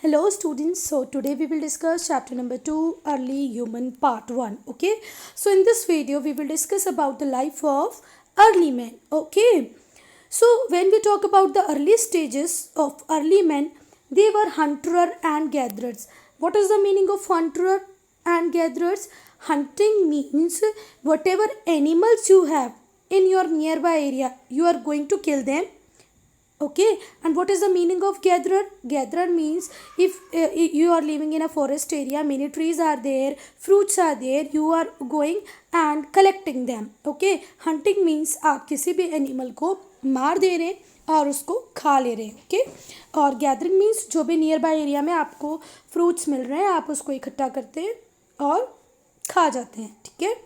Hello students, so today we will discuss chapter number 2 early human part 1. Okay, so in this video we will discuss about the life of early men. Okay, so when we talk about the early stages of early men, they were hunter and gatherers. What is the meaning of hunter and gatherers? Hunting means whatever animals you have in your nearby area, you are going to kill them. Okay, and what is the meaning of gatherer? Gatherer means if you are living in a forest area, many trees are there, fruits are there, you are going and collecting them. Okay, hunting means आप किसी भी animal को मार दे रहे हैं और उसको खा ले रहे हैं. ओके, और गैदरिंग मीन्स जो भी नियर बाय एरिया में आपको फ्रूट्स मिल रहे हैं आप उसको इकट्ठा करते हैं और खा जाते हैं. ठीक है,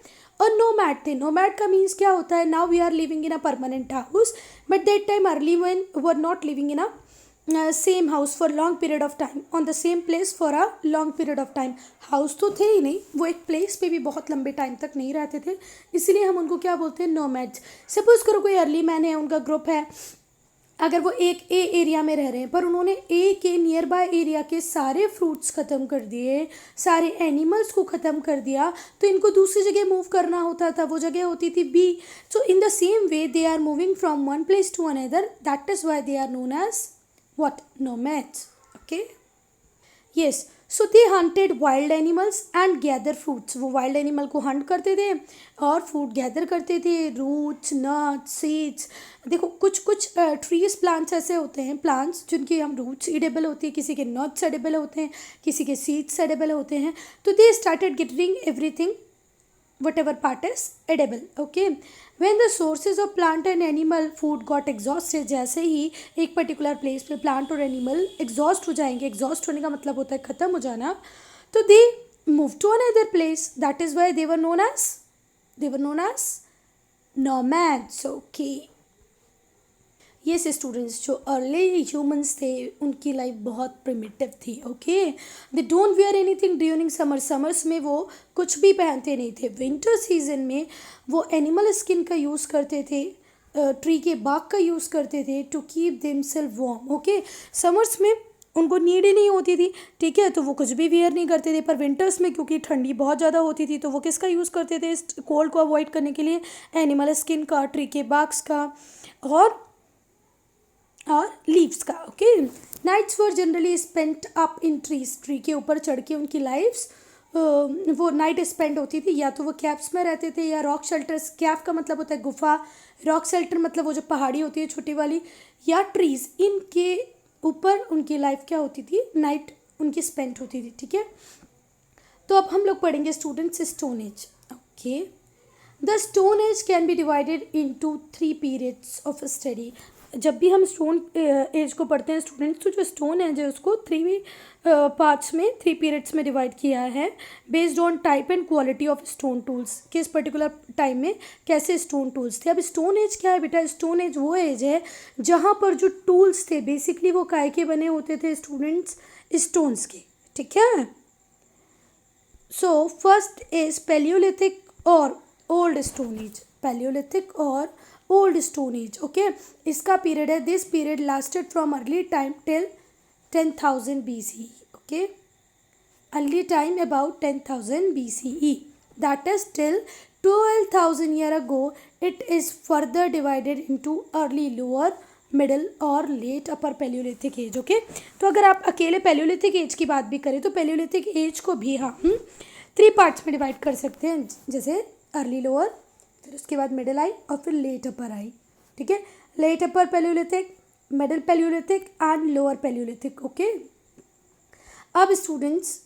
और नोमैड थे. नोमैड का मीन्स क्या होता है? Now we are living in a permanent house, but that time early one were not living in a same house for long period of time on the same place for a long period of time. House तो थे ही नहीं, वो एक place पे भी बहुत लंबे time तक नहीं रहते थे, इसीलिए हम उनको क्या बोलते हैं? नोमैड्स. सपोज करो कोई अर्ली मैन है, उनका ग्रुप है, अगर वो एक ए एरिया में रह रहे हैं पर उन्होंने ए के नियर बाय एरिया के सारे फ्रूट्स ख़त्म कर दिए, सारे एनिमल्स को ख़त्म कर दिया, तो इनको दूसरी जगह मूव करना होता था. वो जगह होती थी बी. So in the same way they are moving from one place to another, that is why they are known as what? Nomads. Okay, yes. So they hunted wild animals and gather fruits. वो wild animal को hunt करते थे और fruit gather करते थे, roots, nuts, seeds. देखो कुछ कुछ ट्रीज प्लांट्स ऐसे होते हैं, प्लांट्स जिनकी हम रूट्स एडिबल होती है, किसी के नट्स एडिबल होते हैं, किसी के सीड्स एडिबल होते हैं. तो they started getting everything whatever part is edible. Okay, when the sources of plant and animal food got exhausted, जैसे ही एक पर्टिकुलर प्लेस पे प्लांट और एनिमल एग्जॉस्ट हो जाएंगे, एग्जॉस्ट होने का मतलब होता है ख़त्म हो जाना, तो they move to another place. That is why they were known as nomads. Okay, yes students, जो अर्ली ह्यूमंस थे उनकी लाइफ बहुत प्रिमिटिव थी. Okay, they don't wear anything during summer. Summers में वो कुछ भी पहनते नहीं थे. विंटर सीजन में वो एनिमल स्किन का यूज़ करते थे, ट्री के बाग का यूज़ करते थे to keep themselves warm. Okay, summers में उनको नीड ही नहीं होती थी, ठीक है, तो वो कुछ भी वेयर नहीं करते थे. पर विंटर्स में क्योंकि ठंडी बहुत ज़्यादा होती थी तो वो किसका यूज़ करते थे इस कोल्ड को अवॉइड करने के लिए? एनिमल स्किन का, ट्री के बाग्स का और लीव्स का. Okay, nights were generally spent up in trees. Tree के ऊपर चढ़ के उनकी लाइफ्स वो नाइट स्पेंड होती थी. या तो वो कैप्स में रहते थे या रॉक शेल्टर्स. कैप का मतलब होता है गुफा, रॉक शेल्टर मतलब वो जो पहाड़ी होती है छोटी वाली, या ट्रीज, इनके ऊपर उनकी लाइफ क्या होती थी? नाइट उनकी स्पेंड होती थी. ठीक है, तो अब हम लोग पढ़ेंगे students stone age. Okay, the stone age can be divided into 3 periods of study. जब भी हम स्टोन एज को पढ़ते हैं स्टूडेंट्स, तो जो स्टोन एज है उसको 3 पार्ट्स में, 3 पीरियड्स में डिवाइड किया है based on type and quality of stone tools. किस पर्टिकुलर टाइम में कैसे स्टोन टूल्स थे. अब स्टोन एज क्या है बेटा? स्टोन एज वो एज है जहाँ पर जो टूल्स थे बेसिकली वो काय के बने होते थे स्टूडेंट्स? स्टोन्स के. ठीक है, सो फर्स्ट इज पैलियोलिथिक और ओल्ड स्टोन एज. पैलियोलिथिक और ओल्ड स्टोन एज. ओके, इसका पीरियड है, this period lasted from early time till 10,000 BCE. Okay, early time about 10,000 BCE, that is till 12,000 year ago. It is further divided into early, lower, middle और late upper paleolithic age. Okay, तो अगर आप अकेले Palaeolithic as की बात भी करें तो पैलियोलिथिक एज को भी हम 3 पार्ट्स में डिवाइड कर सकते हैं, जैसे अर्ली, लोअर, फिर उसके बाद मिडिल आई और फिर लेट अपर आई. ठीक है, late upper palaeolithic, middle palaeolithic and lower palaeolithic. Okay, अब स्टूडेंट्स,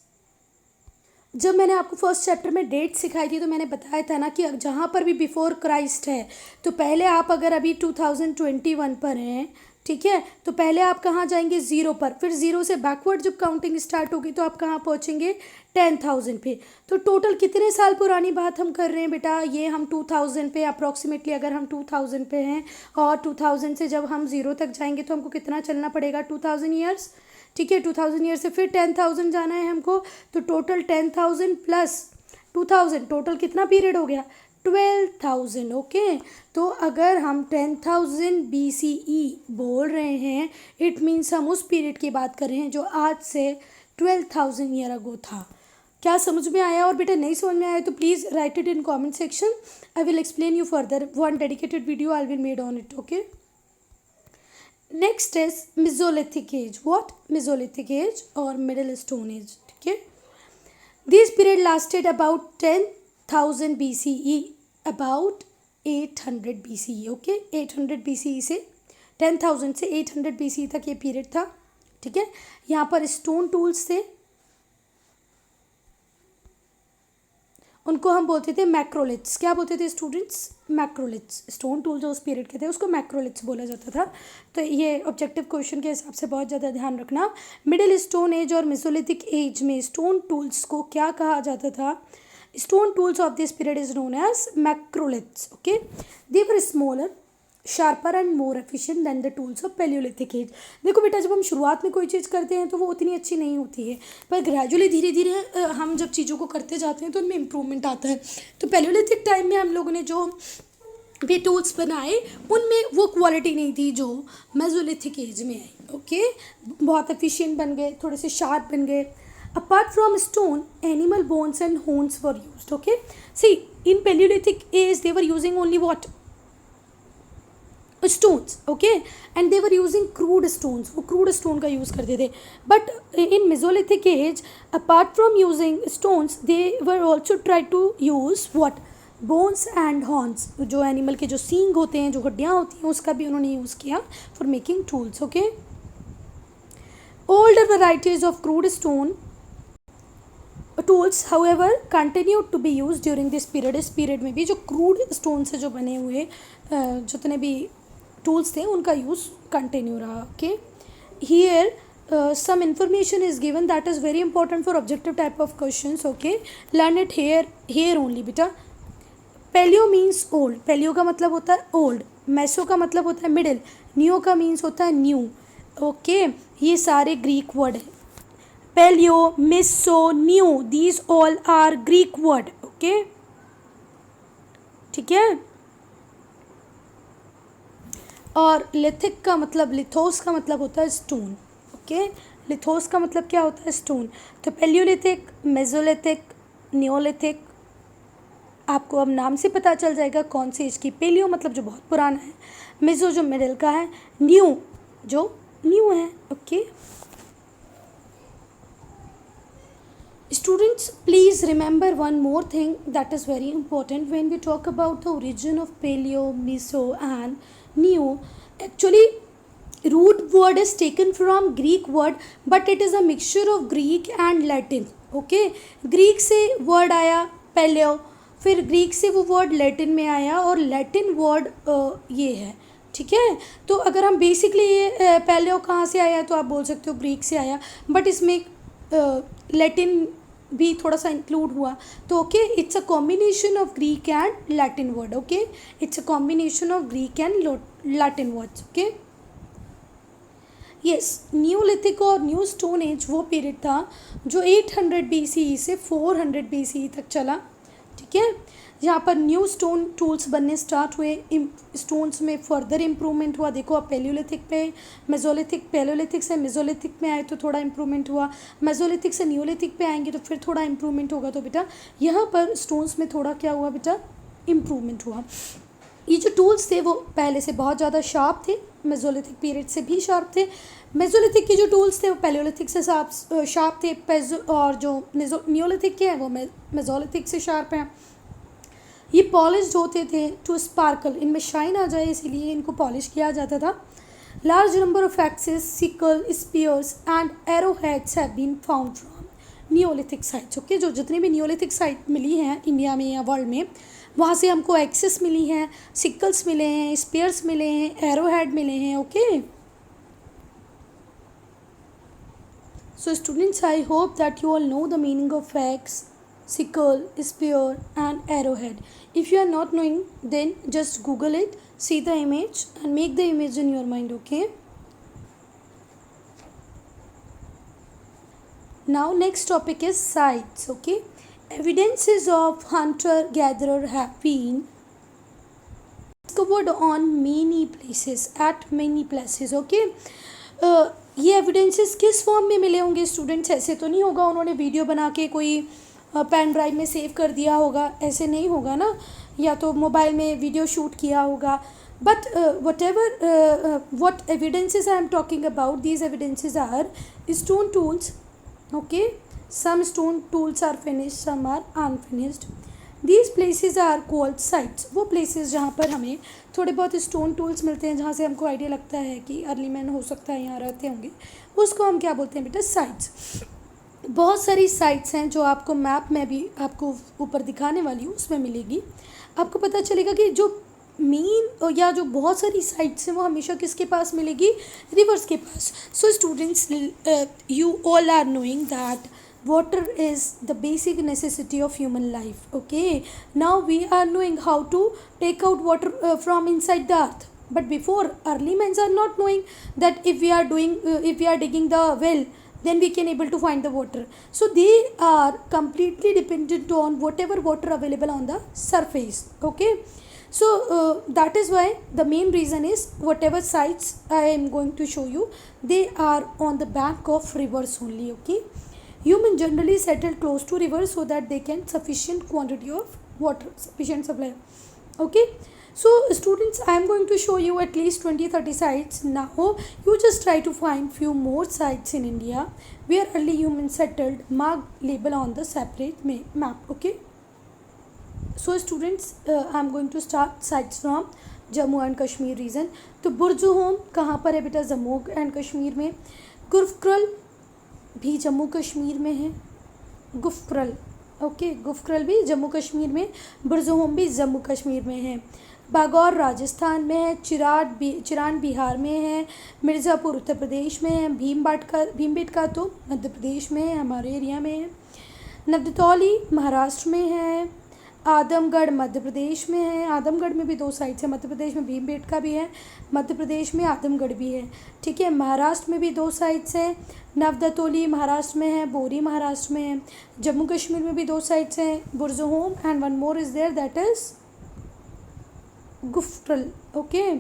जब मैंने आपको फर्स्ट चैप्टर में डेट सिखाई थी तो मैंने बताया था ना कि जहाँ पर भी बिफोर क्राइस्ट है, तो पहले आप अगर अभी 2021 पर हैं, ठीक है, तो पहले आप कहाँ जाएंगे? ज़ीरो पर. फिर ज़ीरो से बैकवर्ड जब काउंटिंग स्टार्ट होगी तो आप कहाँ पहुँचेंगे? 10,000 पे. तो टोटल कितने साल पुरानी बात हम कर रहे हैं बेटा? ये हम 2000 पे अप्रॉक्सीमेटली, अगर हम 2000 पे हैं और 2000 से जब हम ज़ीरो तक जाएंगे तो हमको कितना चलना पड़ेगा? 2000 ईयर्स. ठीक है, 2000 ईयर से फिर 10,000 जाना है हमको, तो टोटल 10,000 प्लस 2000, टोटल कितना पीरियड हो गया? 12,000. ओके, तो अगर हम 10,000 BCE बोल रहे हैं, इट मीन्स हम उस पीरियड की बात कर रहे हैं जो आज से 12,000 ईयर अगो था. क्या समझ में आया? और बेटा नहीं समझ में आया तो please right it in comment section. I will explain you further. One dedicated video I will made on it. Okay, next is Mesolithic as. What? Mesolithic as और मिडिल स्टोन एज. ठीक है, this period lasted about 10,000 BCE, about 800 BCE. Okay, 800 BCE से 10,000 से 800 BCE तक ये period था. ठीक है, यहाँ पर स्टोन टूल्स थे, उनको हम बोलते थे मैक्रोलिथ्स. क्या बोलते थे स्टूडेंट्स? मैक्रोलिथ्स. स्टोन टूल जो उस पीरियड के थे उसको मैक्रोलिथ्स बोला जाता था. तो ये ऑब्जेक्टिव क्वेश्चन के हिसाब से बहुत ज़्यादा ध्यान रखना. मिडिल स्टोन एज और मेसोलिथिक एज में स्टोन टूल्स को क्या कहा जाता था? Stone tools of this period is known as macroliths. Okay, they were smaller, sharper and more efficient than the tools of paleolithic age. देखो बेटा, जब हम शुरुआत में कोई चीज़ करते हैं तो वो उतनी अच्छी नहीं होती है, पर ग्रेजुअली धीरे धीरे हम जब चीज़ों को करते जाते हैं तो उनमें इम्प्रूवमेंट आता है. तो पैलियोलिथिक टाइम में हम लोगों ने जो भी टूल्स बनाए उनमें वो क्वालिटी नहीं थी जो मेसोलिथिक एज में आई. ओके, बहुत एफिशिएंट बन गए, थोड़े से शार्प बन गए. Apart from stone, animal bones and horns were used. Okay, see, in Paleolithic age they were using only what? Stones. Okay, and they were using crude stones. वो crude stone का use करते थे. But in Mesolithic age, apart from using stones, they were also try to use what? Bones and horns. जो animal के जो सींग होते हैं, जो हड्डियाँ होती हैं, उसका भी उन्होंने use किया for making tools. Okay, older varieties of crude stone tools however continued to be used during this period. इस पीरियड में भी जो क्रूड स्टोन से जो बने हुए जितने भी टूल्स थे उनका यूज़ कंटिन्यू रहा. Okay, here some information is given that is very important for objective type of questions. Okay, learn it here only बेटा. Palaeo means old. पैलियो का मतलब होता है ओल्ड. मैसो का मतलब होता है मिडिल. न्यू का मीन्स होता है न्यू. ओके, ये सारे ग्रीक वर्ड है. Paleo, Meso, New, these all are Greek word. Okay, ठीक है. और लिथिक का मतलब, लिथोस का मतलब होता है स्टोन. ओके, लिथोस का मतलब क्या होता है? स्टोन. तो पैलियोलिथिक, मेसोलिथिक, न्योलिथिक, आपको अब नाम से पता चल जाएगा कौन सी एज की. पेलियो मतलब जो बहुत पुराना है, मेसो जो मिडिल का है, न्यू जो न्यू है. Okay, students, please remember one more thing that is very important when we talk about the origin of paleo, meso and neo. Actually, root word is taken from Greek word, but it is a mixture of Greek and Latin. Okay, Greek से word आया paleo, फिर Greek से वो word Latin में आया और Latin word ये है. ठीक है, तो अगर हम बेसिकली ये पैलियो कहाँ से आया तो आप बोल सकते हो ग्रीक से आया, बट इसमें लैटिन भी थोड़ा सा इंक्लूड हुआ. तो okay, it's a combination of Greek and Latin word. Okay, it's a combination of Greek and Latin words. Okay, yes, Neolithic और न्यू स्टोन एज वो पीरियड था जो 800 BCE से 400 BCE तक चला. ठीक है, यहाँ पर न्यू स्टोन टूल्स बनने स्टार्ट हुए. स्टोन्स में फर्दर इम्प्रूवमेंट हुआ. देखो अब पैलियोलिथिक पे मेसोलिथिक, पैलियोलिथिक से मेसोलिथिक में आए तो थोड़ा इम्प्रूवमेंट हुआ. मेसोलिथिक से न्यूलिथिक पे आएंगे तो फिर थोड़ा इम्प्रूवमेंट होगा. तो बेटा यहाँ पर स्टोन्स में थोड़ा क्या हुआ बेटा? इम्प्रूवमेंट हुआ. ये जो टूल्स थे वो पहले से बहुत ज़्यादा शार्प थे, मेसोलिथिक पीरियड से भी शार्प थे. मेसोलिथिक के जो टूल्स थे वो पैलियोलिथिक से शार्प थे, और जो न्यूलिथिक के हैं वो मेसोलिथिक से शार्प हैं. ये पॉलिश होते थे टू स्पार्कल, इनमें शाइन आ जाए इसीलिए इनको पॉलिश किया जाता था. Large number of axes, sickle, spears and arrow heads have been found from neolithic sites. Okay, जो जितने भी न्यूलिथिक साइट मिली हैं इंडिया में या वर्ल्ड में, वहाँ से हमको एक्सेस मिली हैं, सिकल्स मिले हैं, स्पीयर्स मिले हैं, एरो हेड मिले हैं. Okay, so students, I hope that you all know the meaning of x, sickle, spear and arrowhead. If you are not knowing, then just Google it, see the image and make the image in your mind. Okay, now next topic is sites. Okay, evidences of hunter gatherer have been discovered on many places, at many places. Okay, ये evidences किस form में मिले होंगे students? ऐसे तो नहीं होगा उन्होंने वीडियो बना के कोई पेन ड्राइव में सेव कर दिया होगा, ऐसे नहीं होगा ना, या तो मोबाइल में वीडियो शूट किया होगा. But what evidences I am talking about, these evidences are stone tools. Okay, some stone tools are finished, some are unfinished. These places are called sites. वो places जहाँ पर हमें थोड़े बहुत stone tools मिलते हैं, जहाँ से हमको आइडिया लगता है कि अर्ली मैन हो सकता है यहाँ रहते होंगे, उसको हम क्या बोलते हैं बेटा? साइट्स. बहुत सारी साइट्स हैं जो आपको मैप में भी आपको ऊपर दिखाने वाली हूँ, उसमें मिलेगी. आपको पता चलेगा कि जो मेन या जो बहुत सारी साइट्स हैं वो हमेशा किसके पास मिलेगी? रिवर्स के पास. So students, you all are knowing that water is the basic necessity of human life. Okay, now we are knowing how to take out water from inside the earth, but before, early men are not knowing that if we are digging the well, then we can able to find the water. So they are completely dependent on whatever water available on the surface. Okay, so that is why the main reason is whatever sites I am going to show you, they are on the bank of rivers only. Okay, human generally settle close to rivers so that they can sufficient quantity of water, sufficient supply. Okay, so students, I am going to show you at least 20-30 sites. Now you just try to find few more sites in India where early humans settled, mark label on the separate map. Okay, so students, I am going to start sites from Jammu and Kashmir region. तो बुर्जुहोम कहाँ पर है बेटा? Jammu and Kashmir में. गुफ्क्रल भी जम्मू कश्मीर में है. गुफ्क्रल, okay, गुफ्क्रल भी जम्मू कश्मीर में. बुर्जुहोम भी जम्मू कश्मीर में है. बागौर राजस्थान में है. चिरान बिहार में है. मिर्ज़ापुर उत्तर प्रदेश में है. भीमबेटका तो मध्य प्रदेश में है, हमारे एरिया में है. नवदतौली महाराष्ट्र में है. आदमगढ़ मध्य प्रदेश में है. आदमगढ़ में भी 2 साइट्स है, मध्य प्रदेश में भीमबेटका भी है, मध्य प्रदेश में आदमगढ़ भी है. ठीक है, महाराष्ट्र में भी 2 साइट्स हैं. नवदतौली महाराष्ट्र में है, बोरी महाराष्ट्र में है. जम्मू कश्मीर में भी 2 साइट्स हैं, Burzahom, and one more is there, that is Gufkral. Okay,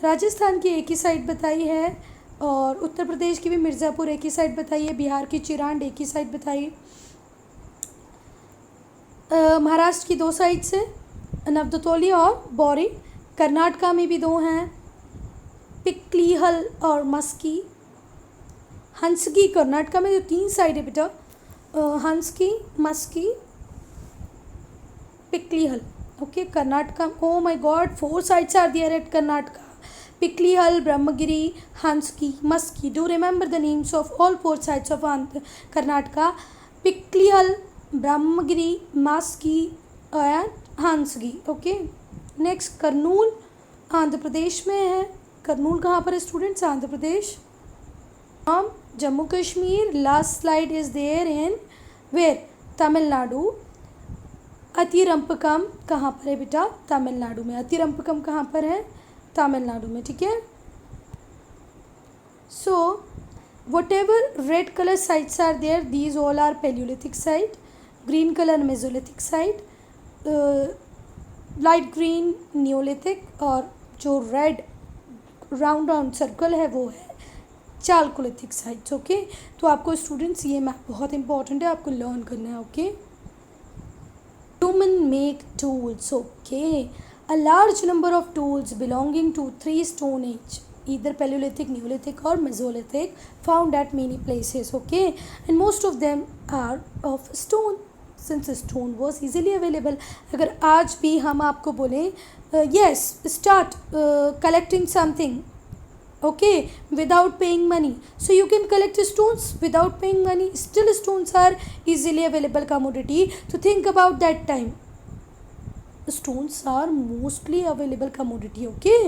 Rajasthan की एक ही साइट बताई है, और उत्तर प्रदेश की भी मिर्ज़ापुर एक ही साइट बताई है. बिहार की चिरांड एक ही साइट बताई. महाराष्ट्र की 2 साइट्स हैं, नवदतौली और बोरी. कर्नाटका में भी 2 हैं, पिक्लीहल और मस्की. हंसकी कर्नाटका में जो 3 साइड है बेटा, Hunsgi, Maski, Piklihal. Okay, Karnataka, oh my God, 4 sites are there at Karnataka. Piklihal, Brahmagiri, Hunsgi, Maski. Do remember the names of all 4 sites of Karnataka? Piklihal, Brahmagiri, Maski and Hunsgi. Okay, next Kurnool Andhra Pradesh में है. करनूल कहाँ पर है students? Andhra Pradesh. Jammu Kashmir, last slide is there in where? Tamil Nadu. Attirampakkam कहाँ पर है बेटा? तमिलनाडु में. अतिरंपकम कहाँ पर है? तमिलनाडु में. ठीक है, सो whatever red color sites are there, these all are Paleolithic site. Green color Mesolithic site, light green Neolithic, और जो रेड राउंड सर्कल है वो है चालकोलिथिक साइट्स. ओके, तो आपको स्टूडेंट्स ये मैप बहुत इंपॉर्टेंट है, आपको लर्न करना है. Okay, human make tools. Okay, a large number of tools belonging to 3 stone age, either Paleolithic, Neolithic or Mesolithic, found at many places. Okay, and most of them are of stone, since stone was easily available. अगर आज भी हम आपको बोलें yes, start collecting something, okay, without paying money, so you can collect stones without paying money. Still stones are easily available commodity. So think about that time, stones are mostly available commodity. Okay,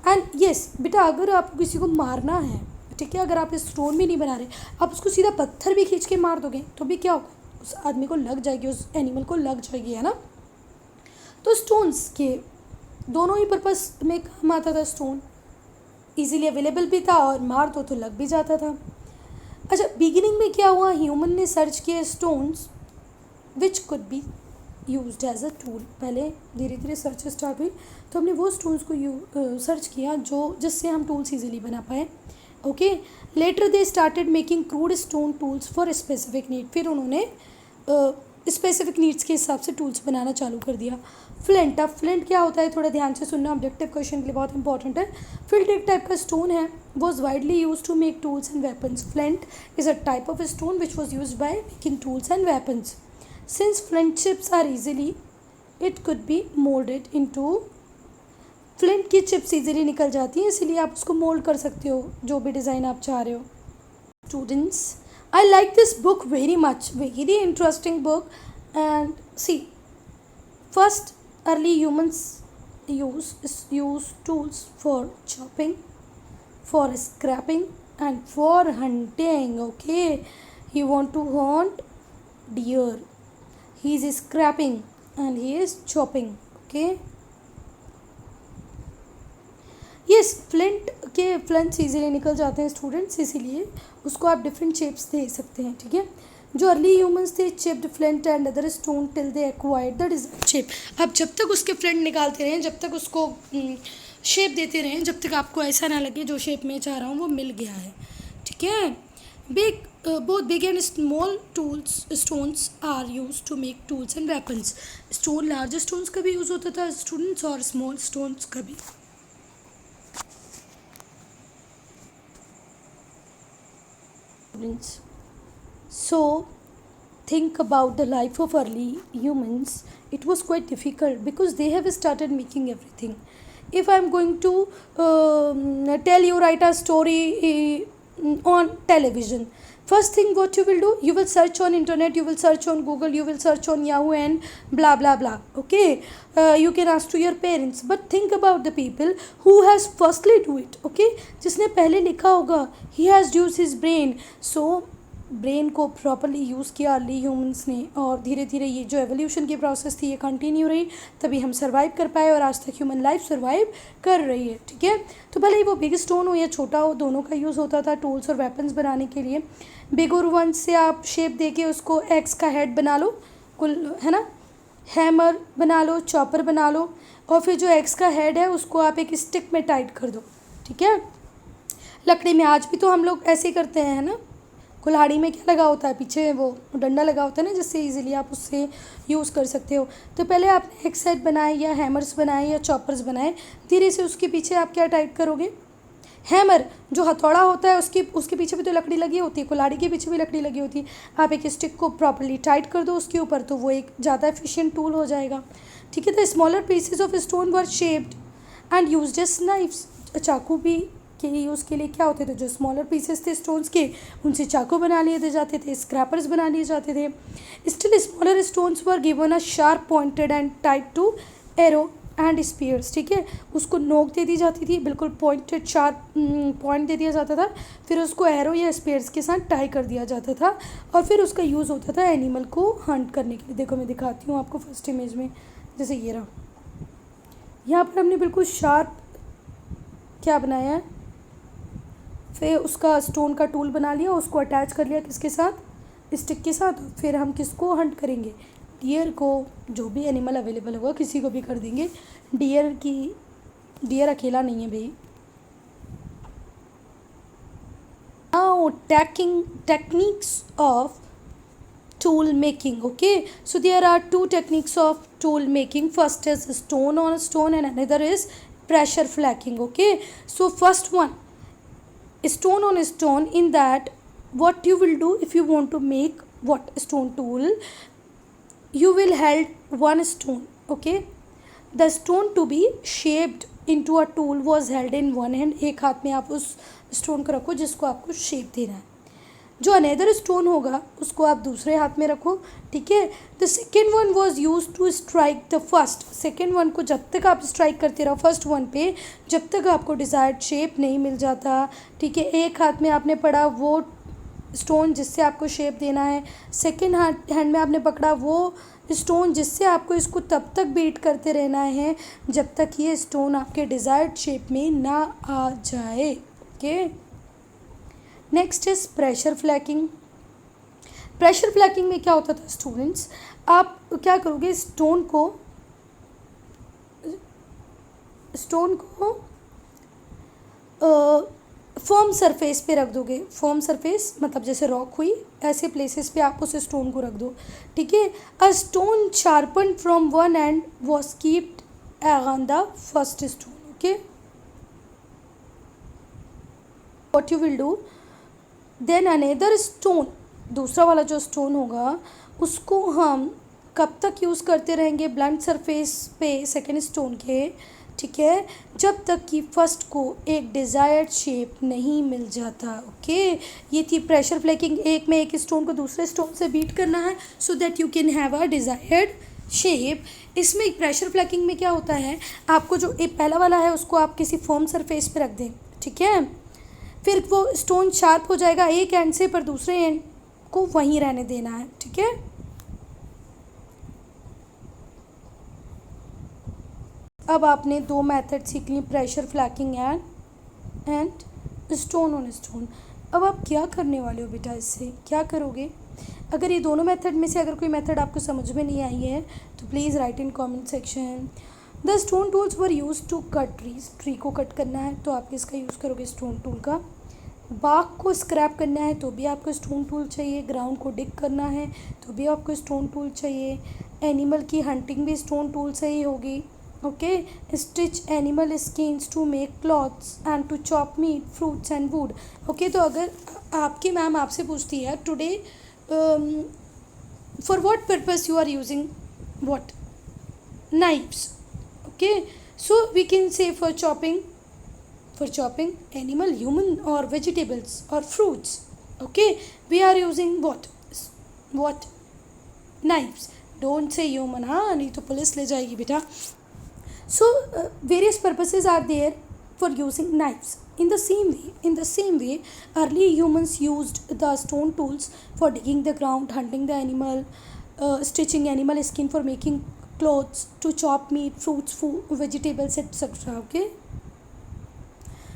and yes बेटा, अगर आपको किसी को मारना है, ठीक है, अगर आप स्टोन भी नहीं बना रहे, आप उसको सीधा पत्थर भी खींच के मार दोगे तो भी क्या होगा? उस आदमी को लग जाएगी, उस एनिमल को लग जाएगी, है ना. तो स्टोन्स के दोनों ही पर्पस में काम आता था. स्टोन इजीली अवेलेबल भी था, और मार दो तो लग भी जाता था. अच्छा, बिगिनिंग में क्या हुआ? ह्यूमन ने सर्च किए stones, which could be used as a tool. पहले धीरे धीरे सर्च स्टार्ट हुई तो हमने वो स्टोन्स को सर्च किया जिससे हम टूल्स ईजिली बना पाए। Okay, later they started making crude stone tools for specific need. फिर उन्होंने स्पेसिफिक नीड्स के हिसाब से टूल्स बनाना चालू कर दिया। फ्लिंट, अब फ्लिंट क्या होता है थोड़ा ध्यान से सुनना, ऑब्जेक्टिव क्वेश्चन के लिए बहुत इंपॉर्टेंट है। फ्लिंट एक टाइप का स्टोन है, was widely use to make tools and weapons. Flint is a type of stone which was use by making tools and weapons. Since flint chips are easily it could be moulded into, flint की chips easily निकल जाती हैं इसीलिए आप उसको mould कर सकते हो जो भी डिज़ाइन आप चाह रहे हो। Students, I like this book very much, very interesting book. And see, first early humans use tools for chopping, for scraping and for hunting. Okay, he want to hunt deer, he is scraping and he is chopping. Okay, yes, flint के फ्लिंट्स easily निकल जाते हैं students, इसीलिए उसको आप different shapes दे सकते हैं। ठीक है, जो अर्ली ह्यूमंस थे chipped flint and other stone till they acquired the design shape. अब जब तक उसके फ्लिंट निकालते रहें, जब तक उसको शेप देते रहें, जब तक आपको ऐसा ना लगे जो शेप में चाह रहा हूँ वो मिल गया है। ठीक है, both big and small tools stones are use to make tools and weapons. Stone large stones का भी यूज़ होता था स्टूडेंट्स और स्मॉल स्टोन्स का भी। So, think about the life of early humans. It was quite difficult because they have started making everything. If I am going to tell you, write a story on television, first thing what you will do, you will search on internet, you will search on Google, you will search on Yahoo and blah blah blah. Okay, you can ask to your parents, but think about the people who has firstly do it. Okay, जिसने पहले लिखा होगा, he has used his brain. So brain को properly use किया early humans ने, और धीरे धीरे ये जो एवोल्यूशन की प्रोसेस थी ये कंटिन्यू रही, तभी हम सर्वाइव कर पाए और आज तक ह्यूमन लाइफ सर्वाइव कर रही है। ठीक है, तो भले ही वो बिग स्टोन हो या छोटा हो, दोनों का यूज़ होता था टूल्स और वेपन्स बनाने के लिए। बिग और वन से आप शेप दे के उसको एक्स का हेड बना लो, कुल है ना, हैमर बना लो, चॉपर बना लो, और फिर जो एक्स का हेड है उसको आप एक स्टिक में टाइट कर दो। ठीक है, लकड़ी में आज भी तो हम लोग ऐसे ही करते हैं, है ना। कुल्हाड़ी में क्या लगा होता है, पीछे वो डंडा लगा होता है ना, जिससे इजीली आप उससे यूज़ कर सकते हो। तो पहले आपने एक सेट बनाए या हैमर्स बनाए या चॉपर्स बनाए, धीरे से उसके पीछे आप क्या टाइट करोगे, हैमर जो हथौड़ा होता है उसके पीछे भी तो लकड़ी लगी होती है, कुल्हाड़ी के पीछे भी लकड़ी लगी होती है। आप एक स्टिक को प्रॉपरली टाइट कर दो उसके ऊपर, तो वो एक ज़्यादा एफिशिएंट टूल हो जाएगा। ठीक है, the smaller pieces of stone were shaped and used as knifes. चाकू भी के यूज़ के लिए क्या होते थे, जो स्मॉलर पीसेस थे स्टोन्स के, उनसे चाकू बना लिए जाते थे, स्क्रैपर्स बना लिए जाते थे। Still smaller stones were given a sharp pointed end tied to arrow and spears. ठीक है, उसको नोक दे दी जाती थी, बिल्कुल पॉइंटेड शार्प पॉइंट दे दिया जाता था, फिर उसको एरो या स्पीयर्स के साथ टाई कर दिया जाता था, और फिर उसका यूज़ होता था एनिमल को हंट करने के लिए। देखो मैं दिखाती हूँ आपको फर्स्ट इमेज में, जैसे ये रहा, यहाँ पर हमने बिल्कुल शार्प क्या बनाया है, फिर उसका स्टोन का टूल बना लिया, उसको अटैच कर लिया किसके साथ, स्टिक के साथ। फिर हम किसको हंट करेंगे, डियर को, जो भी एनिमल अवेलेबल होगा किसी को भी कर देंगे। डियर अकेला नहीं है भाई। Now techniques of tool making. Okay, so there are two techniques of tool making. First is stone on stone and another is pressure flaking. Okay, so first one, stone on stone, in that what you will do if you want to make what stone tool, you will hold one stone. Okay, the stone to be shaped into a tool was held in one hand. एक हाथ में आप उस stone को रखो जिसको आपको shape देना है, जो अनदर स्टोन होगा उसको आप दूसरे हाथ में रखो। ठीक है, the second one was use to strike the first. Second one को जब तक आप स्ट्राइक करते रहो फर्स्ट वन पे, जब तक आपको डिज़ायर्ड शेप नहीं मिल जाता। ठीक है, एक हाथ में आपने पड़ा वो स्टोन जिससे आपको शेप देना है, सेकेंड हैंड में आपने पकड़ा वो स्टोन जिससे आपको इसको तब तक बीट करते रहना है जब तक ये स्टोन आपके डिज़ायर्ड शेप में ना आ जाए। Okay, next is pressure flaking. Pressure फ्लैकिंग में क्या होता था स्टूडेंट्स, आप क्या करोगे, स्टोन को फर्म सरफेस पे रख दोगे। फर्म सरफेस मतलब जैसे रॉक हुई, ऐसे प्लेसेस पे आप उस स्टोन को रख दो, ठीक है। A stone sharpen from one end was keeped on the first stone, okay. What you will do, then another stone, दूसरा वाला जो स्टोन होगा उसको हम कब तक यूज़ करते रहेंगे, ब्लंट सरफेस पे सेकेंड स्टोन के, ठीक है, जब तक कि फर्स्ट को एक डिज़ायर्ड शेप नहीं मिल जाता, ओके। ये थी प्रेशर फ्लैकिंग, एक स्टोन को दूसरे स्टोन से बीट करना है so that you can have a desired shape. इसमें प्रेशर फ्लैकिंग में क्या होता है, आपको जो एक पहला वाला है उसको आप किसी फर्म सरफेस पे रख दें, ठीक है, फिर वो स्टोन शार्प हो जाएगा एक एंड से, पर दूसरे एंड को वहीं रहने देना है, ठीक है। अब आपने दो मेथड सीख ली, pressure flaking and stone on stone. अब आप क्या करने वाले हो बेटा, इससे क्या करोगे, अगर ये दोनों मेथड में से अगर कोई मेथड आपको समझ में नहीं आई है तो please write in comment section. The stone tools were use to cut trees, tree को कट करना है तो आप किसका यूज़ करोगे, स्टोन टूल का। बाग को स्क्रैप करना है तो भी आपको स्टोन टूल चाहिए, ग्राउंड को डिग करना है तो भी आपको स्टोन टूल चाहिए, एनिमल की हंटिंग भी स्टोन टूल से ही होगी, okay. Stitch animal skins to make clothes and to chop meat fruits and wood, okay. तो अगर आपकी मैम आपसे पूछती है today for what purpose you are using what knives, okay, so we can say for chopping animal, human or vegetables or fruits, okay, we are using what knives, don't say human, हाँ नहीं तो police ले जाएगी बेटा। So various purposes are there for using knives. In the same way, early humans used the stone tools for digging the ground, hunting the animal, stitching animal skin for making clothes, to chop meat, fruits, food, vegetables, etc. Okay.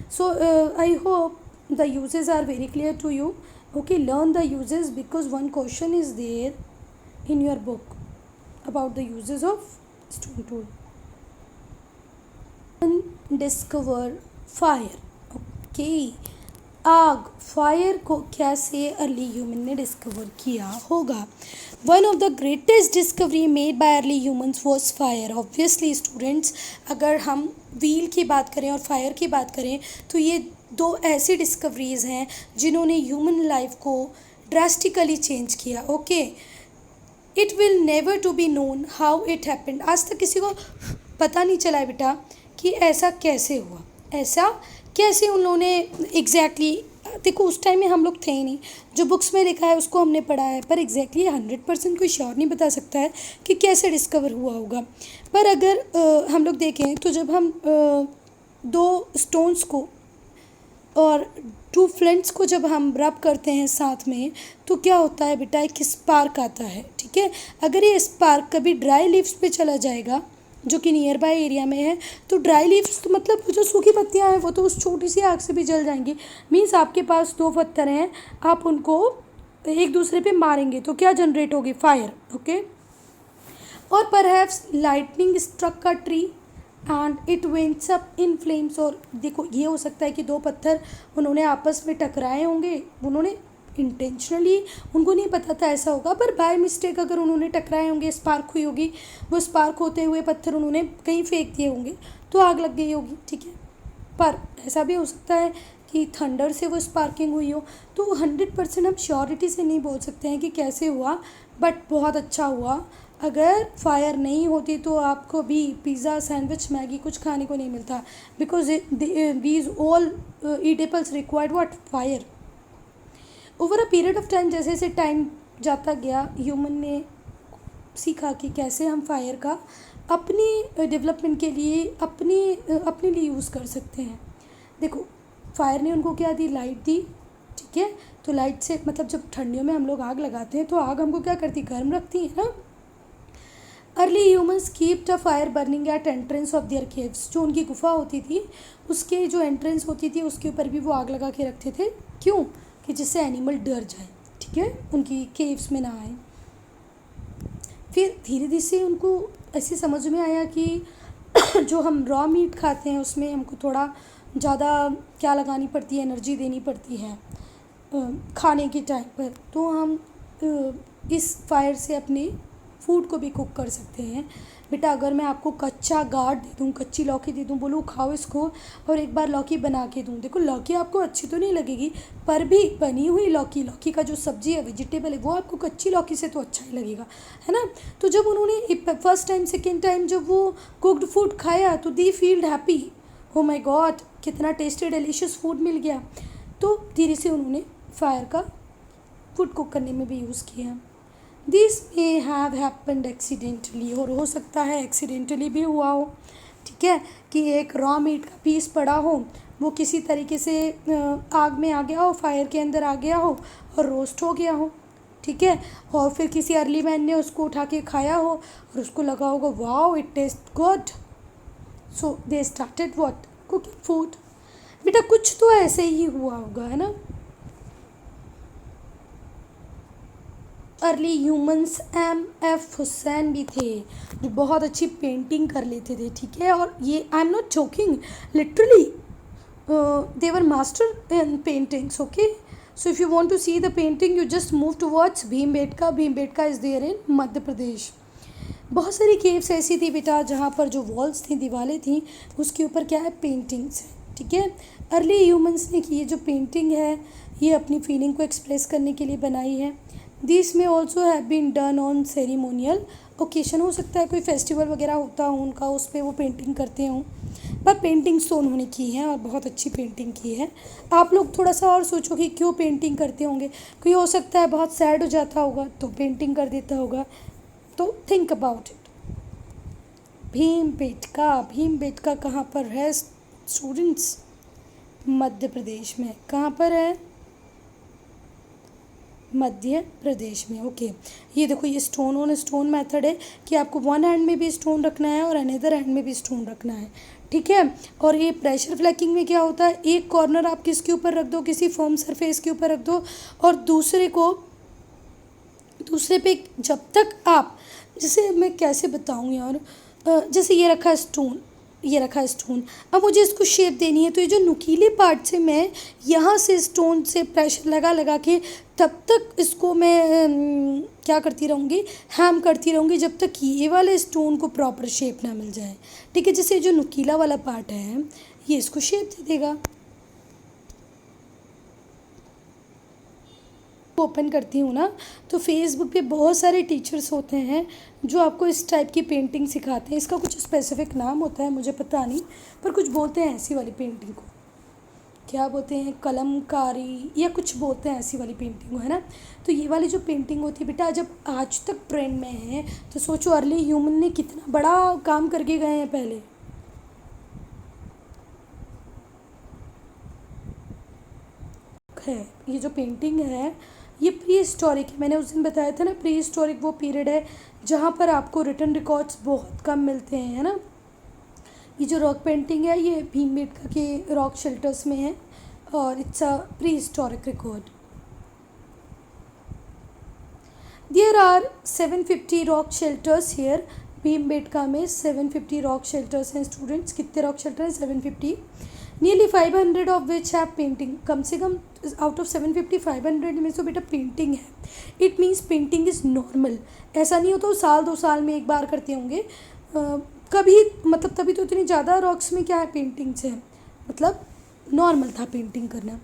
So I hope the uses are very clear to you. Okay, learn the uses because one question is there in your book about the uses of stone tool. Discover fire, okay. आग, fire को कैसे early human ने discover किया होगा। One of the greatest discovery made by early humans was fire. Obviously students, अगर हम wheel की बात करें और फायर की बात करें तो ये दो ऐसी डिस्कवरीज हैं जिन्होंने ह्यूमन लाइफ को ड्रास्टिकली चेंज किया, okay. It will never to be known how it happened. आज तक किसी को पता नहीं चला है बेटा कि ऐसा कैसे हुआ, ऐसा कैसे उन लोगों ने एग्जैक्टली देखो, उस टाइम में हम लोग थे ही नहीं, जो बुक्स में लिखा है उसको हमने पढ़ा है, पर एग्जैक्टली 100% कोई श्योर नहीं बता सकता है कि कैसे डिस्कवर हुआ होगा। पर अगर हम लोग देखें तो जब हम दो स्टोन्स को और टू फ्लेंट्स को जब हम रब करते हैं साथ में तो क्या होता है बेटा, एक स्पार्क आता है, ठीक है। अगर ये स्पार्क कभी ड्राई लीव्स पे चला जाएगा जो कि नियर बाय एरिया में है, तो ड्राई लीव्स तो मतलब जो सूखी पत्तियां हैं वो तो उस छोटी सी आग से भी जल जाएंगी। मीन्स आपके पास दो पत्थर हैं, आप उनको एक दूसरे पे मारेंगे तो क्या जनरेट होगी, फायर, ओके। और perhaps lightning struck a tree and it wents up in flames. और देखो, ये हो सकता है कि दो पत्थर उन्होंने आपस में टकराए होंगे, उन्होंने इंटेंशनली, उनको नहीं पता था ऐसा होगा, पर बाय मिस्टेक अगर उन्होंने टकराए होंगे, स्पार्क हुई होगी, वो स्पार्क होते हुए पत्थर उन्होंने कहीं फेंक दिए होंगे तो आग लग गई होगी, ठीक है। पर ऐसा भी हो सकता है कि थंडर से वो स्पार्किंग हुई हो, तो 100% हम श्योरिटी से नहीं बोल सकते हैं कि कैसे हुआ, बट बहुत अच्छा हुआ। अगर फायर नहीं होती तो आपको भी पिज़्ज़ा, सैंडविच, मैगी कुछ खाने को नहीं मिलता, because these all eatables required what, fire. Over a period of time, जैसे जैसे टाइम जाता गया, ह्यूमन ने सीखा कि कैसे हम फायर का अपनी डेवलपमेंट के लिए अपने लिए यूज़ कर सकते हैं। देखो, फायर ने उनको क्या दी, लाइट दी, ठीक है। तो लाइट से मतलब जब ठंडियों में हम लोग आग लगाते हैं तो आग हमको क्या करती, गर्म रखती है ना। Early humans keeped a fire burning at entrance of their caves. जो उनकी गुफा होती थी उसके जो एंट्रेंस होती थी उसके ऊपर भी वो आग लगा के रखते थे, क्यों, कि जिससे एनिमल डर जाए, ठीक है, उनकी केव्स में ना आए। फिर धीरे धीरे से उनको ऐसे समझ में आया कि जो हम रॉ मीट खाते हैं उसमें हमको थोड़ा ज़्यादा क्या लगानी पड़ती है, एनर्जी देनी पड़ती है खाने के टाइम पर। तो हम इस फायर से अपने फूड को भी कुक कर सकते हैं। बेटा अगर मैं आपको कच्चा गार्ड दे दूँ, कच्ची लौकी दे दूँ, बोलूँ खाओ इसको, और एक बार लौकी बना के दूँ, देखो लौकी आपको अच्छी तो नहीं लगेगी, पर भी बनी हुई लौकी, लौकी का जो सब्जी है, वेजिटेबल है, वो आपको कच्ची लौकी से तो अच्छा ही लगेगा, है ना। तो जब उन्होंने फर्स्ट टाइम सेकेंड टाइम जब वो कुक्ड फूड खाया तो दे फील्ड हैप्पी, ओ माई गॉड कितना टेस्टी डिलीशियस फूड मिल गया। तो धीरे से उन्होंने फायर का फूड कुक करने में भी यूज़ किया। This may have happened accidentally, और हो सकता है एक्सीडेंटली भी हुआ हो, ठीक है, कि एक रॉ मीट का पीस पड़ा हो, वो किसी तरीके से आग में आ गया हो, फायर के अंदर आ गया हो और रोस्ट हो गया हो, ठीक है, और फिर किसी अर्ली मैन ने उसको उठा के खाया हो और उसको लगा होगा wow it taste good, so they started what cooking food. बेटा कुछ तो ऐसे ही हुआ होगा, है ना। Early humans M.F. हुसैन भी थे जो बहुत अच्छी पेंटिंग कर लेते थे, ठीक है, और ये I am not joking, literally they were master in paintings, okay. So if you want to see the painting you just move towards Bhimbetka. Bhimbetka is there in Madhya Pradesh. बहुत सारी केव्स ऐसी थी बेटा जहाँ पर जो वॉल्स थी, दीवारें थी, उसके ऊपर क्या है पेंटिंग्स है, ठीक है। अर्ली ह्यूमंस ने की ये जो पेंटिंग है ये अपनी फीलिंग को एक्सप्रेस करने के लिए बनाई है। This may also have been done on ceremonial occasion, हो सकता है कोई फेस्टिवल वगैरह होता हो उनका, उस पर वो पेंटिंग करते हों, पर पेंटिंग्स तो उन्होंने की हैं और बहुत अच्छी पेंटिंग की है। आप लोग थोड़ा सा और सोचो कि क्यों पेंटिंग करते होंगे, कोई हो सकता है बहुत सैड हो जाता होगा तो पेंटिंग कर देता होगा, तो think about it. Bhimbetka, Bhimbetka कहाँ पर है स्टूडेंट्स? मध्य प्रदेश में। कहाँ पर है? मध्य प्रदेश में, ओके। ये देखो ये स्टोन ऑन स्टोन मेथड है कि आपको वन हैंड में भी स्टोन रखना है और अनदर हैंड में भी स्टोन रखना है, ठीक है। और ये प्रेशर फ्लैकिंग में क्या होता है, एक कॉर्नर आप किसके ऊपर रख दो, किसी फर्म सरफेस के ऊपर रख दो, और दूसरे पे जब तक आप, जैसे मैं कैसे बताऊँ यार, जैसे ये रखा है स्टोन, ये रखा है स्टोन, अब मुझे इसको शेप देनी है, तो ये जो नुकीले पार्ट से मैं यहाँ से स्टोन से प्रेशर लगा लगा के तब तक इसको मैं क्या करती रहूँगी, हैम करती रहूँगी जब तक ये वाले स्टोन को प्रॉपर शेप ना मिल जाए, ठीक है। जैसे जो नुकीला वाला पार्ट है ये इसको शेप दे देगा। ओपन करती हूँ ना तो फेसबुक पे बहुत सारे टीचर्स होते हैं जो आपको इस टाइप की पेंटिंग सिखाते हैं। इसका कुछ स्पेसिफिक नाम होता है मुझे पता नहीं, पर कुछ बोलते हैं ऐसी वाली पेंटिंग को, क्या बोलते हैं, कलमकारी या कुछ बोलते हैं ऐसी वाली पेंटिंग को, है ना। तो ये वाली जो पेंटिंग होती है बेटा जब आज तक ट्रेंड में है तो सोचो अर्ली ह्यूमन ने कितना बड़ा काम करके गए हैं पहले। है ये जो पेंटिंग है ये प्री हिस्टोरिक है, मैंने उस दिन बताया था ना, प्री हिस्टोरिक वो पीरियड है जहाँ पर आपको रिटन रिकॉर्ड्स बहुत कम मिलते हैं, है ना। ये जो रॉक पेंटिंग है ये भीमबेटका के रॉक शेल्टर्स में है और it's a pre historic record. There are 750 rock shelters here, Bhimbetka में 750 रॉक शेल्टर्स हैं स्टूडेंट्स। कितने रॉक शेल्टर हैं? 750। Nearly 500 of which have painting, कम से कम आउट ऑफ 750 500 में से बेटा पेंटिंग है। It means painting is normal, ऐसा नहीं होता साल 2 साल में एक बार करते होंगे, कभी मतलब तभी तो इतनी ज़्यादा रॉक्स में क्या है पेंटिंग्स हैं, मतलब नॉर्मल था पेंटिंग करना।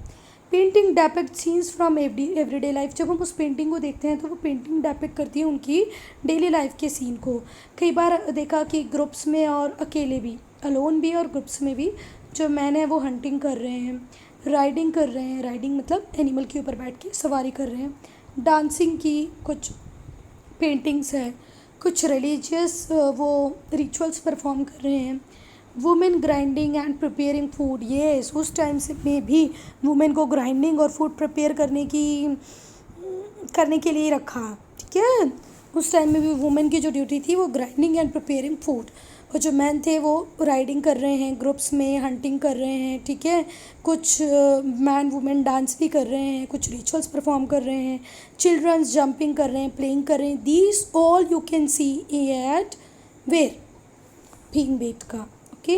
Painting depict scenes from everyday life, जब हम उस पेंटिंग को देखते हैं तो वो पेंटिंग डेपिक्ट करती है उनकी डेली लाइफ के सीन को। कई बार देखा कि ग्रुप्स में और अकेले भी, अलोन भी और ग्रुप्स में भी, जो मैन है वो हंटिंग कर रहे हैं, राइडिंग कर रहे हैं, राइडिंग मतलब एनिमल के ऊपर बैठ के सवारी कर रहे हैं, डांसिंग की कुछ पेंटिंग्स है, कुछ रिलीजियस वो रिचुअल्स परफॉर्म कर रहे हैं, women grinding and preparing food, yes उस टाइम से में भी वुमेन को ग्राइंडिंग और फूड प्रिपेयर करने के लिए रखा, ठीक है। उस टाइम में भी वुमेन की जो ड्यूटी थी वो ग्राइंडिंग एंड प्रिपेयरिंग फूड, और जो मैन थे वो राइडिंग कर रहे हैं, ग्रुप्स में हंटिंग कर रहे हैं, ठीक है। कुछ मैन वुमेन डांस भी कर रहे हैं, कुछ रिचुअल्स परफॉर्म कर रहे हैं, चिल्ड्रंस जंपिंग कर रहे हैं, प्लेइंग कर रहे हैं। These all you can see at where Bhimbetka, okay.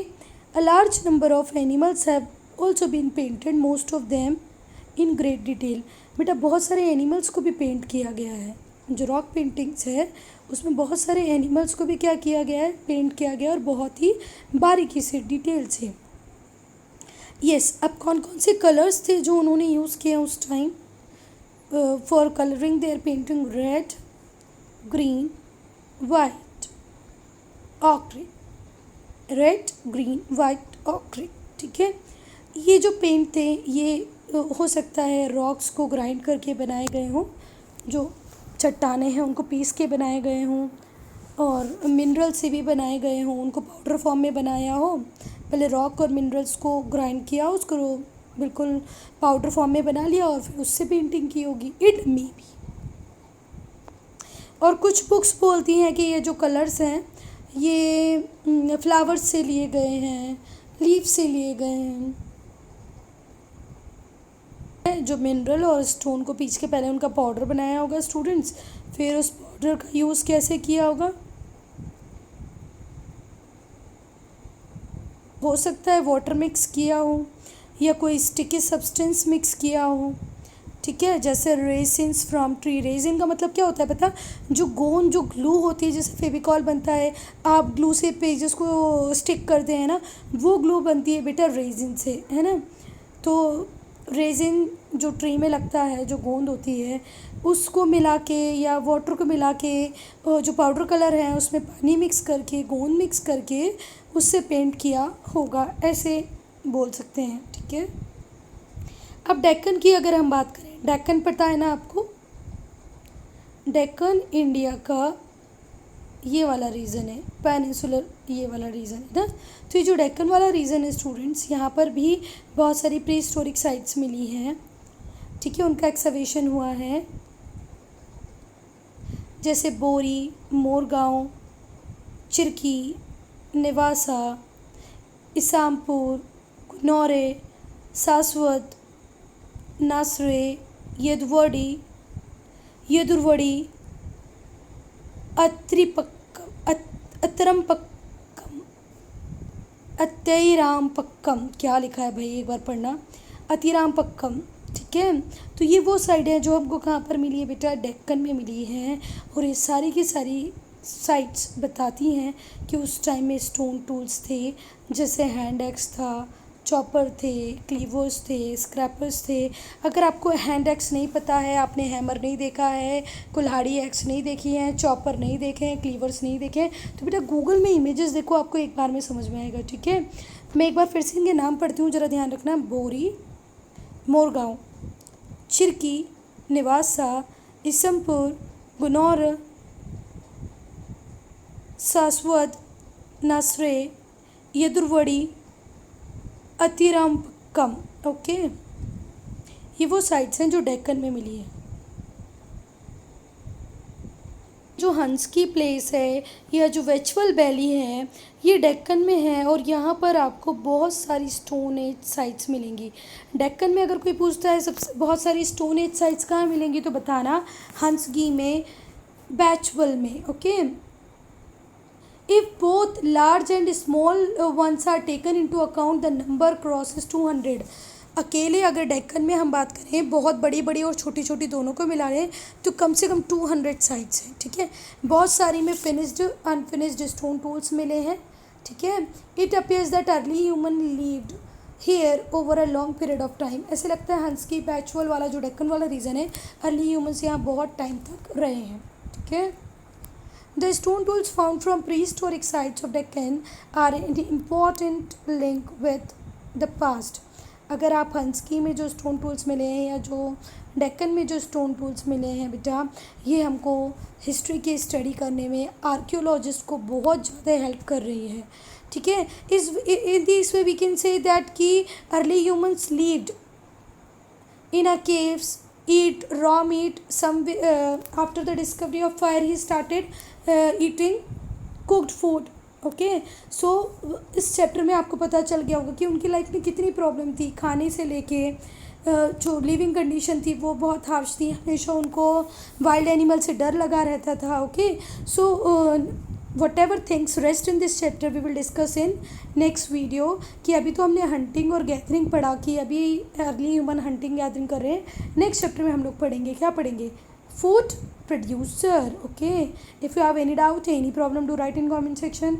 A large number of animals have also been painted, most of them in great detail. बेटा बहुत सारे एनिमल्स को भी पेंट किया गया है। जो रॉक पेंटिंग्स है उसमें बहुत सारे एनिमल्स को भी क्या किया गया है, पेंट किया गया है, और बहुत ही बारीकी से, डिटेल से। यस, अब कौन कौन से कलर्स थे जो उन्होंने यूज़ किए उस time for colouring their painting? Red, green, white, ochre. Red, green, white, ochre, ठीक है। ये जो पेंट थे ये हो सकता है रॉक्स को ग्राइंड करके बनाए गए हों, जो चट्टानें हैं उनको पीस के बनाए गए हों, और मिनरल से भी बनाए गए हों, उनको पाउडर फॉर्म में बनाया हो। पहले रॉक और मिनरल्स को ग्राइंड किया, उसको बिल्कुल पाउडर फॉर्म में बना लिया और फिर उससे पेंटिंग की होगी, इट मे बी। और कुछ बुक्स बोलती हैं कि ये जो कलर्स हैं ये फ्लावर्स से लिए गए हैं, लीफ से लिए गए हैं। जो मिनरल और स्टोन को पीस के पहले उनका पाउडर बनाया होगा स्टूडेंट्स, फिर उस पाउडर का यूज़ कैसे किया होगा? हो सकता है वाटर मिक्स किया हो या कोई स्टिकी सब्सटेंस मिक्स किया हो, ठीक है। जैसे रेसिन्स फ्रॉम ट्री। रेजिन का मतलब क्या होता है पता? जो गोंद, जो ग्लू होती है, जैसे फेविकॉल बनता है, आप ग्लू से पेजेस को स्टिक करते हैं ना, वो ग्लू बनती है बेटा रेजिन से, है ना। तो रेजिन जो ट्री में लगता है, जो गोंद होती है, उसको मिला के या वाटर को मिला के जो पाउडर कलर है उसमें पानी मिक्स करके, गोंद मिक्स करके उससे पेंट किया होगा, ऐसे बोल सकते हैं, ठीक है। अब डेक्कन की अगर हम बात करें, डेक्कन पता है ना आपको? डेक्कन इंडिया का ये वाला रीजन है, पेनिनसुलर ये वाला रीजन है ना। तो ये जो डेक्कन वाला रीजन है स्टूडेंट्स, यहाँ पर भी बहुत सारी प्री हिस्टोरिक साइट्स मिली हैं, ठीक है। उनका एक्सकवेशन हुआ है, जैसे बोरी, मोरगांव, चिरकी, नेवासा, इसामपुर, कुनौरे, सासवद, नासरे, यदुवड़ी, अतरमपक्कम, अत्यरामपक्कम, क्या लिखा है भाई एक बार पढ़ना, अतिरामपक्कम, ठीक है। तो ये वो साइड है जो हमको कहाँ पर मिली है बेटा? डेक्कन में मिली है। और ये सारी की सारी साइट्स बताती हैं कि उस टाइम में स्टोन टूल्स थे, जैसे हैंड एक्स था, चॉपर थे, क्लीवर्स थे, स्क्रैपर्स थे। अगर आपको हैंड एक्स नहीं पता है, आपने हैमर नहीं देखा है, कुल्हाड़ी एक्स नहीं देखी है, चॉपर नहीं देखे हैं, क्लीवर्स नहीं देखे हैं, तो बेटा गूगल में इमेजेस देखो, आपको एक बार में समझ में आएगा, ठीक है। मैं एक बार फिर से इनके नाम पढ़ती हूँ, ज़रा ध्यान रखना। बोरी, मोरगांव, चिरकी, नेवासा, इसमपुर, गुनौर, सासवद, नासरे, यदुरवड़ी, अतिरामपक्कम, ओके। ये वो साइट्स हैं जो डेक्कन में मिली है। जो हंस की प्लेस है या जो वेचुअल वैली है ये डेक्कन में है, और यहाँ पर आपको बहुत सारी स्टोन एज साइट्स मिलेंगी। डेक्कन में अगर कोई पूछता है सबसे बहुत सारी स्टोन एज साइट्स कहाँ मिलेंगी, तो बताना हंसगी में, बैचवल में, okay. If both large and small ones are taken into account, the number crosses 200. अकेले अगर डेक्कन में हम बात करें, बहुत बड़ी बड़ी और छोटी छोटी दोनों को मिला लें, तो कम से कम 200 साइट्स हैं, ठीक है। बहुत सारी में फिनिश्ड अनफिनिश्ड स्टोन टूल्स मिले हैं, ठीक है। It appears that early human lived hair over a long period of time. ऐसे लगता है हंस की बैचुअल वाला जो डेक्कन वाला रीज़न है, अर्ली ह्यूमन्स यहाँ बहुत टाइम तक रहे हैं, ठीक है। The stone tools found from prehistoric sites of Deccan are an important link with the past. अगर आप हंसकी में जो स्टोन टूल्स मिले हैं या जो डेक्कन में जो स्टोन टूल्स मिले हैं बेटा, ये हमको हिस्ट्री की स्टडी करने में आर्कियोलॉजिस्ट को बहुत ज़्यादा हेल्प कर रही है, ठीक है। In this way we can say that कि early humans lived in a caves, eat raw meat. After the discovery of fire, he started eating cooked food. Okay. So इस चैप्टर में आपको पता चल गया होगा कि उनकी लाइफ में कितनी प्रॉब्लम थी, खाने से लेके जो लिविंग कंडीशन थी वो बहुत हार्श थी, हमेशा उनको वाइल्ड एनिमल से डर लगा रहता था। Okay. So whatever things rest in this chapter we will discuss in next video. कि अभी तो हमने हंटिंग और गैदरिंग पढ़ा, कि अभी अर्ली ह्यूमन हंटिंग गैदरिंग कर रहे हैं। नेक्स्ट चैप्टर में हम लोग पढ़ेंगे, क्या पढ़ेंगे? Food producer. Okay. If you have any doubt, any problem, do right in comment section.